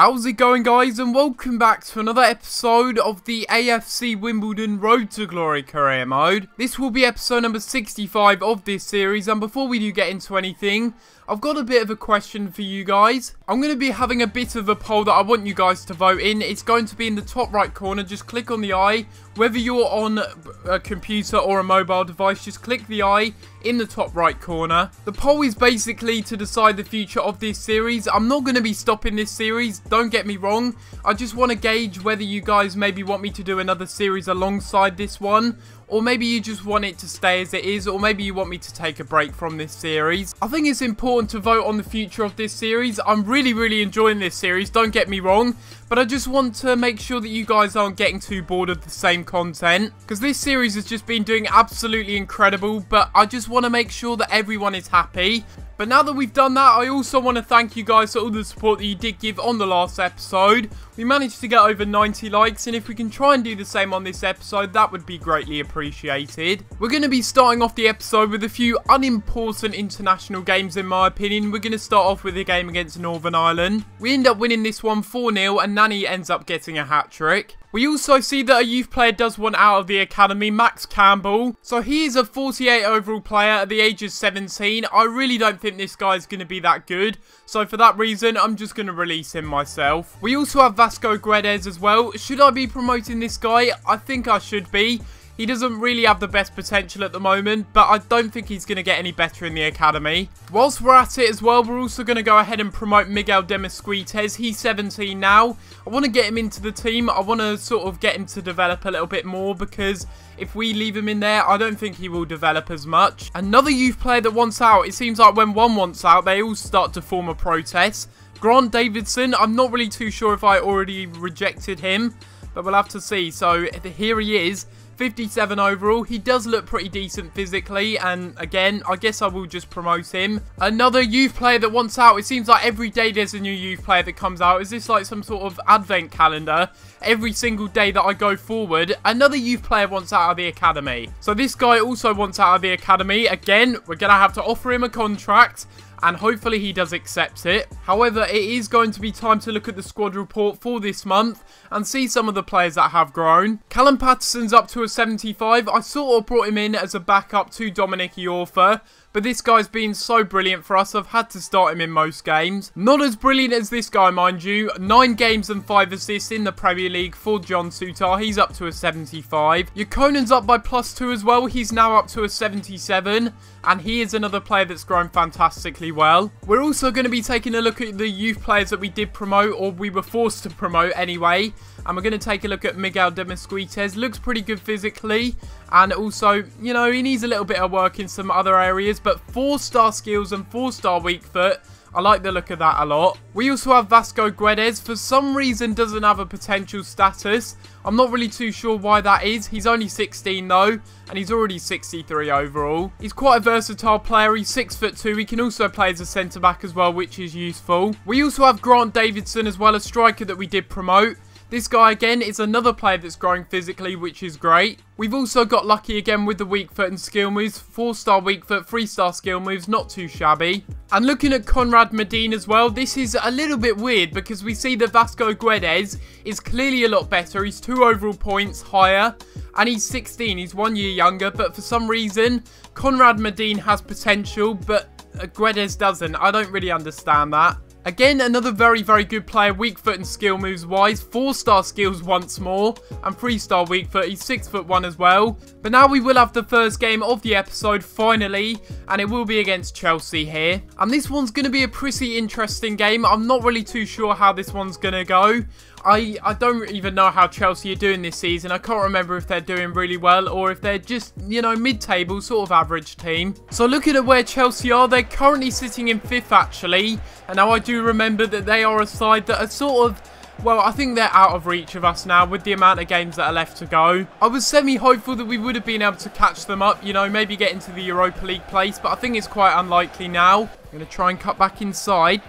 How's it going, guys, and welcome back to another episode of the AFC Wimbledon Road to Glory career mode. This will be episode number 65 of this series, and before we do get into anything, I've got a bit of a question for you guys. I'm going to be having a bit of a poll that I want you guys to vote in. It's going to be in the top right corner. Just click on the eye. Whether you're on a computer or a mobile device, just click the eye in the top right corner. The poll is basically to decide the future of this series. I'm not going to be stopping this series, don't get me wrong. I just want to gauge whether you guys maybe want me to do another series alongside this one, or maybe you just want it to stay as it is, or maybe you want me to take a break from this series. I think it's important to vote on the future of this series. I'm really enjoying this series, don't get me wrong, but I just want to make sure that you guys aren't getting too bored of the same content, because this series has just been doing absolutely incredible, but I just want to make sure that everyone is happy. But now that we've done that, I also want to thank you guys for all the support that you did give on the last episode. We managed to get over 90 likes, and if we can try and do the same on this episode, that would be greatly appreciated. We're going to be starting off the episode with a few unimportant international games, in my opinion. We're going to start off with a game against Northern Ireland. We end up winning this one 4-0, and Nani ends up getting a hat-trick. We also see that a youth player does want out of the academy, Max Campbell. So he is a 48 overall player at the age of 17. I really don't think this guy is going to be that good. So for that reason, I'm just going to release him myself. We also have Vasco Guedes as well. Should I be promoting this guy? I think I should be. He doesn't really have the best potential at the moment, but I don't think he's going to get any better in the academy. Whilst we're at it as well, we're also going to go ahead and promote Miguel Demisquitez. He's 17 now. I want to get him into the team. I want to sort of get him to develop a little bit more, because if we leave him in there, I don't think he will develop as much. Another youth player that wants out. It seems like when one wants out, they all start to form a protest. Grant Davidson, I'm not really too sure if I already rejected him, but we'll have to see. So here he is. 57 overall. He does look pretty decent physically, and again, I guess I will just promote him. Another youth player that wants out. It seems like every day there's a new youth player that comes out. Is this like some sort of advent calendar? Every single day that I go forward, another youth player wants out of the academy. So this guy also wants out of the academy. Again, we're going to have to offer him a contract, and hopefully he does accept it. However, it is going to be time to look at the squad report for this month and see some of the players that have grown. Callum Patterson's up to a 75. I sort of brought him in as a backup to Dominic Iorfa, but this guy's been so brilliant for us, I've had to start him in most games. Not as brilliant as this guy, mind you. 9 games and 5 assists in the Premier League for John Souttar. He's up to a 75. Yakonen's up by +2 as well. He's now up to a 77. And he is another player that's grown fantastically well. We're also going to be taking a look at the youth players that we did promote, or we were forced to promote anyway. And we're going to take a look at Miguel Demisquitez. Looks pretty good physically. And also, you know, he needs a little bit of work in some other areas. But 4-star skills and 4-star weak foot. I like the look of that a lot. We also have Vasco Guedes. For some reason, doesn't have a potential status. I'm not really too sure why that is. He's only 16 though, and he's already 63 overall. He's quite a versatile player. He's 6'2". He can also play as a centre-back as well, which is useful. We also have Grant Davidson as well, a striker that we did promote. This guy, again, is another player that's growing physically, which is great. We've also got lucky again with the weak foot and skill moves. 4-star weak foot, 3-star skill moves, not too shabby. And looking at Conrad Medin as well, this is a little bit weird, because we see that Vasco Guedes is clearly a lot better. He's 2 overall points higher, and he's 16. He's 1 year younger, but for some reason, Conrad Medin has potential, but Guedes doesn't. I don't really understand that. Again, another very good player, weak foot and skill moves wise. 4-star skills once more, and 3-star weak foot. He's 6'1" as well. But now we will have the first game of the episode finally, and it will be against Chelsea here. And this one's going to be a pretty interesting game. I'm not really too sure how this one's going to go. I don't even know how Chelsea are doing this season. I can't remember if they're doing really well or if they're just, you know, mid-table, sort of average team. So looking at where Chelsea are, they're currently sitting in 5th actually. And now I do remember that they are a side that are sort of, well, I think they're out of reach of us now with the amount of games that are left to go. I was semi-hopeful that we would have been able to catch them up, you know, maybe get into the Europa League place, but I think it's quite unlikely now. I'm going to try and cut back inside.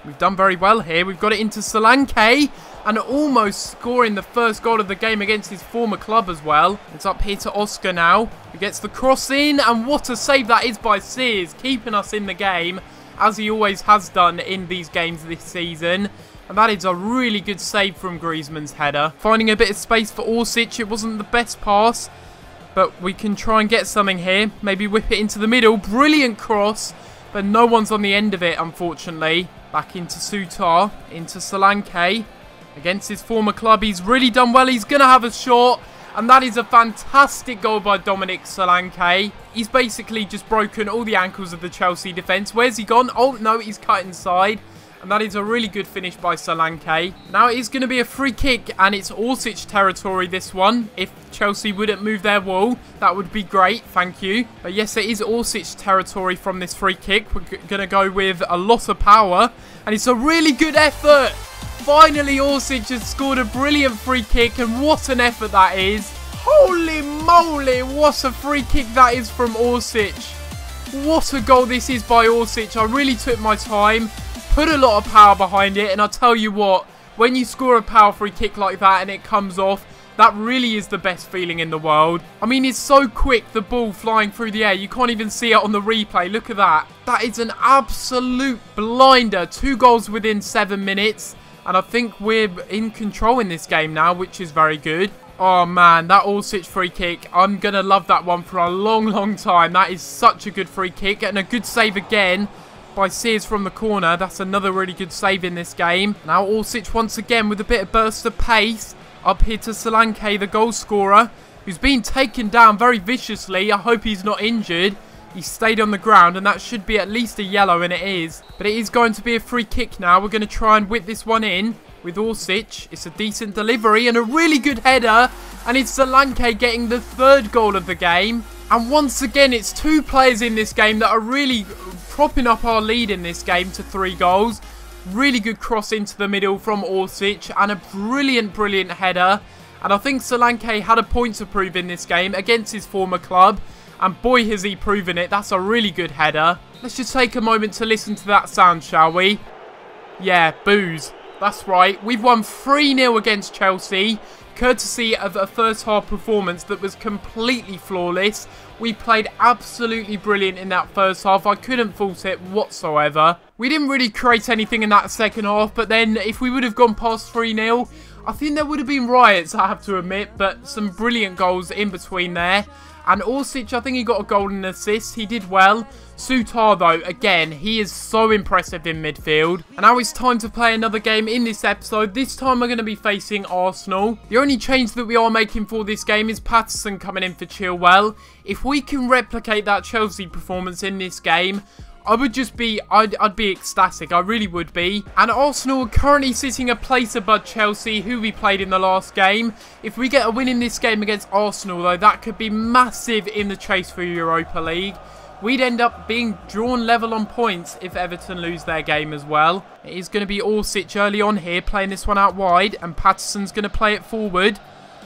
We've done very well here. We've got it into Solanke, and almost scoring the first goal of the game against his former club as well. It's up here to Oscar now. He gets the cross in, and what a save that is by Sears, keeping us in the game, as he always has done in these games this season. And that is a really good save from Griezmann's header. Finding a bit of space for Orsic. It wasn't the best pass, but we can try and get something here. Maybe whip it into the middle. Brilliant cross, but no one's on the end of it, unfortunately. Back into Sutar, into Solanke. Against his former club, he's really done well. He's going to have a shot. And that is a fantastic goal by Dominic Solanke. He's basically just broken all the ankles of the Chelsea defence. Where's he gone? Oh, no, he's cut inside. And that is a really good finish by Solanke. Now it is going to be a free kick, and it's Orsic territory, this one. If Chelsea wouldn't move their wall, that would be great. Thank you. But yes, it is Orsic territory from this free kick. We're going to go with a lot of power. And it's a really good effort. Finally, Orsic has scored a brilliant free kick, and what an effort that is. Holy moly, what a free kick that is from Orsic. What a goal this is by Orsic. I really took my time, put a lot of power behind it, and I'll tell you what, when you score a power free kick like that and it comes off, that really is the best feeling in the world. I mean, it's so quick, the ball flying through the air. You can't even see it on the replay. Look at that. That is an absolute blinder. 2 goals within 7 minutes. And I think we're in control in this game now, which is very good. Oh, man, that Orsic free kick. I'm going to love that one for a long, long time. That is such a good free kick. And a good save again by Sears from the corner. That's another really good save in this game. Now Orsic once again with a bit of burst of pace. Up here to Solanke, the goal scorer, who's been taken down very viciously. I hope he's not injured. He stayed on the ground, and that should be at least a yellow, and it is. But it is going to be a free kick now. We're going to try and whip this one in with Orsic. It's a decent delivery and a really good header. And it's Solanke getting the 3rd goal of the game. And once again, it's 2 players in this game that are really propping up our lead in this game to 3 goals. Really good cross into the middle from Orsic, and a brilliant, brilliant header. And I think Solanke had a point to prove in this game against his former club. And boy, has he proven it. That's a really good header. Let's just take a moment to listen to that sound, shall we? Yeah, boos. That's right. We've won 3-0 against Chelsea, courtesy of a first half performance that was completely flawless. We played absolutely brilliant in that first half. I couldn't fault it whatsoever. We didn't really create anything in that second half, but then if we would have gone past 3-0, I think there would have been riots, I have to admit, but some brilliant goals in between there. And Orsic, I think he got a goal and assist. He did well. Sutar, though, again, he is so impressive in midfield. And now it's time to play another game in this episode. This time we're going to be facing Arsenal. The only change that we are making for this game is Patterson coming in for Chilwell. If we can replicate that Chelsea performance in this game, I would just be, I'd be ecstatic. I really would be. And Arsenal are currently sitting a place above Chelsea, who we played in the last game. If we get a win in this game against Arsenal, though, that could be massive in the chase for Europa League. We'd end up being drawn level on points if Everton lose their game as well. It is going to be Orsic early on here, playing this one out wide. And Patterson's going to play it forward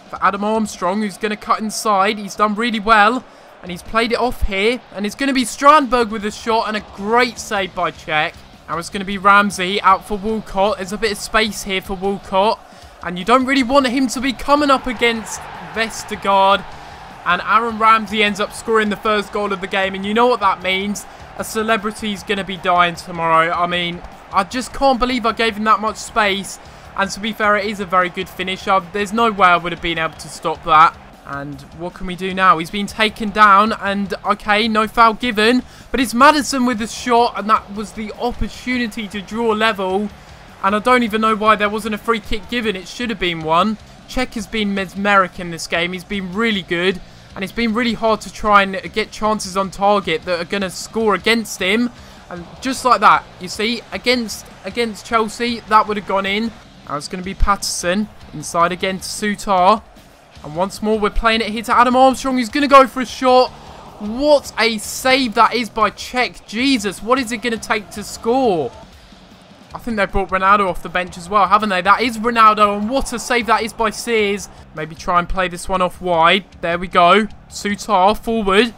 for Adam Armstrong, who's going to cut inside. He's done really well. And he's played it off here. And it's going to be Strandberg with a shot and a great save by Cech. Now it's going to be Ramsey out for Walcott. There's a bit of space here for Walcott. And you don't really want him to be coming up against Vestergaard. And Aaron Ramsey ends up scoring the first goal of the game. And you know what that means. A celebrity's going to be dying tomorrow. I mean, I just can't believe I gave him that much space. And to be fair, it is a very good finish. There's no way I would have been able to stop that. And what can we do now? He's been taken down. And, okay, no foul given. But it's Maddison with the shot. And that was the opportunity to draw level. And I don't even know why there wasn't a free kick given. It should have been one. Cech has been mesmeric in this game. He's been really good. And it's been really hard to try and get chances on target that are going to score against him. And just like that, you see, against Chelsea, that would have gone in. Now it's going to be Patterson. Inside again to Sutar. And once more, we're playing it here to Adam Armstrong. He's going to go for a shot. What a save that is by Cech. Jesus, what is it going to take to score? I think they brought Ronaldo off the bench as well, haven't they? That is Ronaldo, and what a save that is by Sears. Maybe try and play this one off wide. There we go. Sutar forward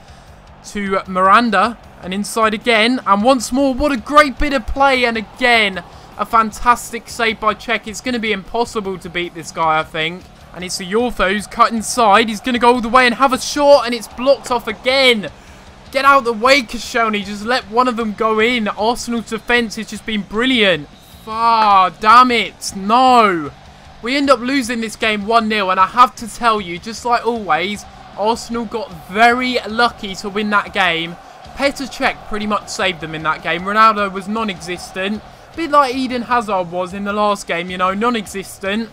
to Miranda, and inside again. And once more, what a great bit of play, and again, a fantastic save by Cech. It's going to be impossible to beat this guy, I think. And it's a Yorfo who's cut inside. He's going to go all the way and have a shot, and it's blocked off again. Get out of the way, Koscielny. Just let one of them go in. Arsenal's defence has just been brilliant. Ah, damn it. No. We end up losing this game 1-0, and I have to tell you, just like always, Arsenal got very lucky to win that game. Petr Cech pretty much saved them in that game. Ronaldo was non-existent. A bit like Eden Hazard was in the last game, you know, non-existent.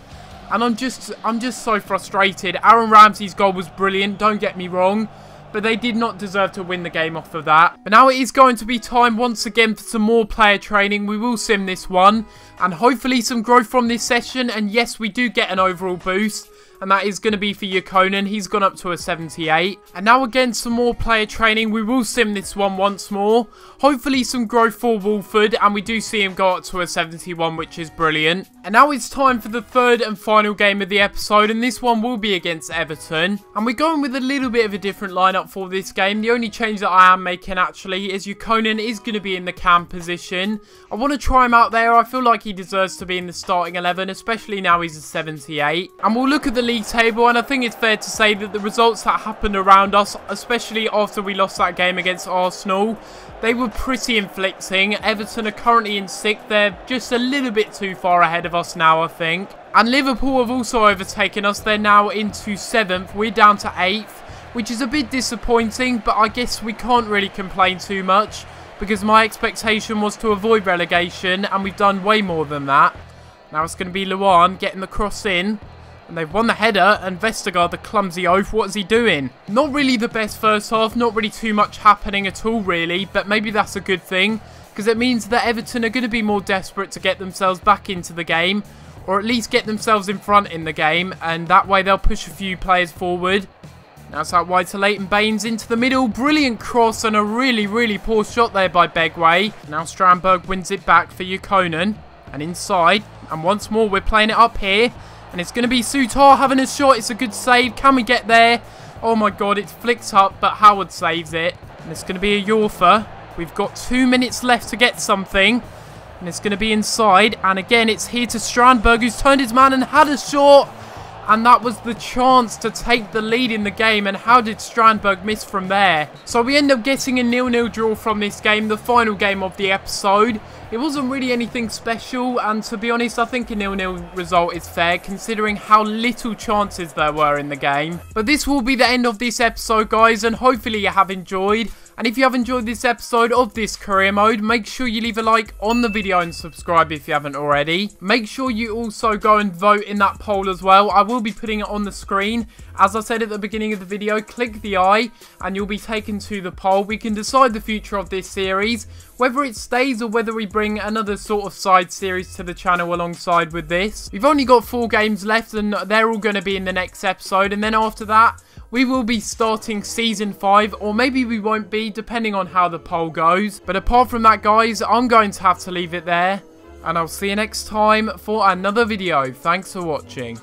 And I'm just so frustrated. Aaron Ramsey's goal was brilliant, don't get me wrong. But they did not deserve to win the game off of that. But now it is going to be time once again for some more player training. We will sim this one. And hopefully some growth from this session. And yes, we do get an overall boost. And that is going to be for Ykkönen. He's gone up to a 78. And now again, some more player training. We will sim this one once more. Hopefully some growth for Wolford. And we do see him go up to a 71, which is brilliant. And now it's time for the third and final game of the episode. And this one will be against Everton. And we're going with a little bit of a different lineup for this game. The only change that I am making actually is Ykkönen is going to be in the cam position. I want to try him out there. I feel like he deserves to be in the starting 11, especially now he's a 78. And we'll look at the league table, and I think it's fair to say that the results that happened around us, especially after we lost that game against Arsenal, they were pretty inflicting. Everton are currently in 6th. They're just a little bit too far ahead of us now, I think. And Liverpool have also overtaken us. They're now into 7th. We're down to 8th, which is a bit disappointing, but I guess we can't really complain too much because my expectation was to avoid relegation, and we've done way more than that. Now it's going to be Luan getting the cross in. And they've won the header, and Vestergaard, the clumsy oaf, what is he doing? Not really the best first half, not really too much happening at all really, but maybe that's a good thing, because it means that Everton are going to be more desperate to get themselves back into the game, or at least get themselves in front in the game, and that way they'll push a few players forward. Now it's out wide to Leighton Baines into the middle, brilliant cross, and a really poor shot there by Begway. Now Strandberg wins it back for Ykkönen, and inside, and once more we're playing it up here. And it's going to be Sutar having a shot. It's a good save. Can we get there? Oh my god, it's flicked up, but Howard saves it. And it's going to be a Yorfer. We've got 2 minutes left to get something. And it's going to be inside. And again, it's here to Strandberg, who's turned his man and had a shot. And that was the chance to take the lead in the game. And how did Strandberg miss from there? So we end up getting a 0-0 draw from this game, the final game of the episode. It wasn't really anything special, and to be honest, I think a 0-0 result is fair, considering how little chances there were in the game. But this will be the end of this episode, guys, and hopefully you have enjoyed. And if you have enjoyed this episode of this career mode, make sure you leave a like on the video and subscribe if you haven't already. Make sure you also go and vote in that poll as well. I will be putting it on the screen. As I said at the beginning of the video, click the eye and you'll be taken to the poll. We can decide the future of this series, whether it stays or whether we bring another sort of side series to the channel alongside with this. We've only got 4 games left and they're all going to be in the next episode, and then after that we will be starting Season 5, or maybe we won't be, depending on how the poll goes. But apart from that, guys, I'm going to have to leave it there, and I'll see you next time for another video. Thanks for watching.